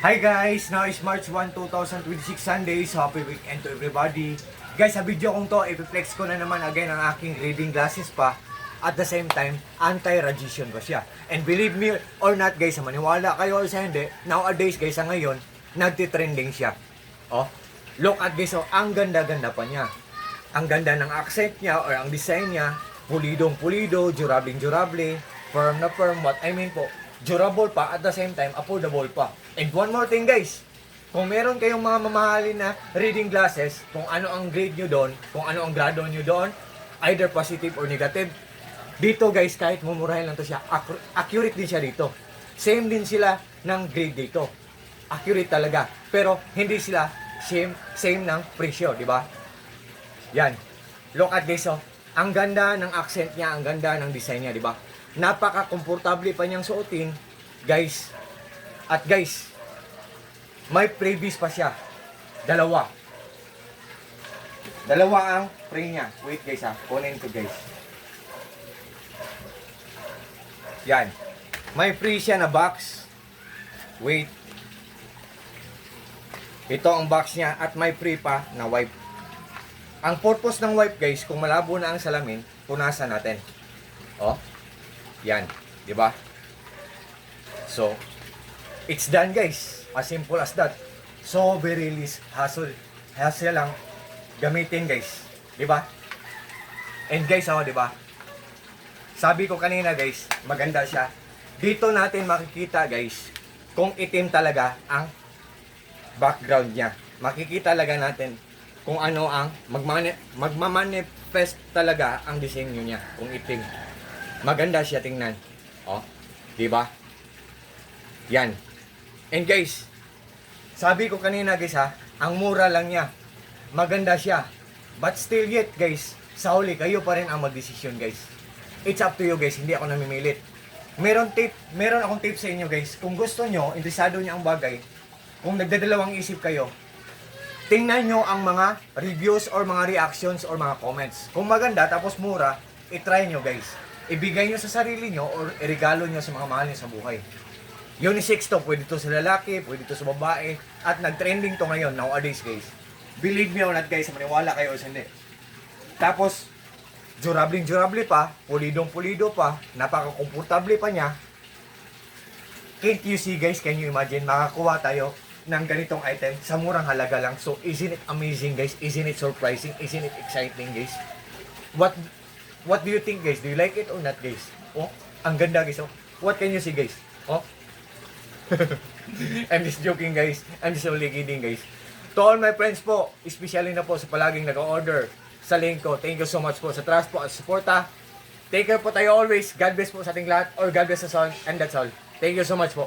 Hi guys! Now is March 1, 2026 Sunday. So happy weekend to everybody. Guys, sa video kong to, ipiflex ko na naman again ang aking reading glasses pa. At the same time, anti-radiation ko siya. And believe me or not guys, maniwala kayo or sa hindi, nowadays guys, sa ngayon, nagtitrending siya. Oh, look at this, oh, ang ganda-ganda pa niya. Ang ganda ng accent niya or ang design niya, pulidong-pulido, durable-durable, firm na firm, what I mean po, durable pa at the same time affordable pa. And one more thing guys, kung meron kayong mga mamahalin na reading glasses, kung ano ang grade nyo doon, kung ano ang grado nyo doon, either positive or negative, dito guys, kahit mumurahin lang to siya, accurate din siya dito. Same din sila ng grade dito. Accurate talaga. Pero hindi sila same ng presyo, di ba? Yan. Look at this, oh. Ang ganda ng accent niya, ang ganda ng design niya, di ba? Napaka-komportable pa niyang suotin, guys. At guys, may freebies pa siya. Dalawa ang free niya. Wait guys ha, kunin ko guys. Yan. May free siya na box. Wait. Ito ang box niya at may free pa na wipe. Ang purpose ng wipe guys, kung malabo na ang salamin, punasan natin. Oh. Yan, di ba? So, it's done guys. As simple as that. So very least hassle lang gamitin guys, di ba? And guys, oh, di ba? Sabi ko kanina guys, maganda siya. Dito natin makikita guys kung itim talaga ang background niya. Makikita talaga natin kung ano ang magmamanifest talaga ang disenyo niya kung itim. Maganda siya tingnan. Oh, di ba? Yan. And guys, sabi ko kanina guys ha, ang mura lang niya. Maganda siya. But still yet guys, sa huli kayo pa rin ang magdesisyon guys. It's up to you guys, hindi ako namimilit. Meron akong tip sa inyo guys. Kung gusto nyo, interesado nyo ang bagay, kung nagdadalawang isip kayo, tingnan nyo ang mga reviews or mga reactions or mga comments. Kung maganda tapos mura, itry nyo guys. Ibigay nyo sa sarili nyo or iregalo nyo sa mga mahal nyo sa buhay. Unisex to, pwede to sa lalaki, pwede to sa babae, at nag-trending to ngayon nowadays guys. Believe me or not guys, maniwala kayo o hindi. Tapos, durable pa, pulidong-pulido pa, napaka-komportable pa niya. Can't you see guys, can you imagine, makakuha tayo ng ganitong item sa murang halaga lang. So, isn't it amazing guys? Isn't it surprising? Isn't it exciting guys? What do you think guys? Do you like it or not guys? Oh, ang ganda guys. Oh. What can you see guys? Oh. I'm just joking guys. I'm just only kidding guys. To all my friends po, especially na po sa palaging nag-order sa link ko. Thank you so much po sa trust po at suporta. Take care po tayo always. God bless po sa ating lahat, or God bless us all, and that's all. Thank you so much po.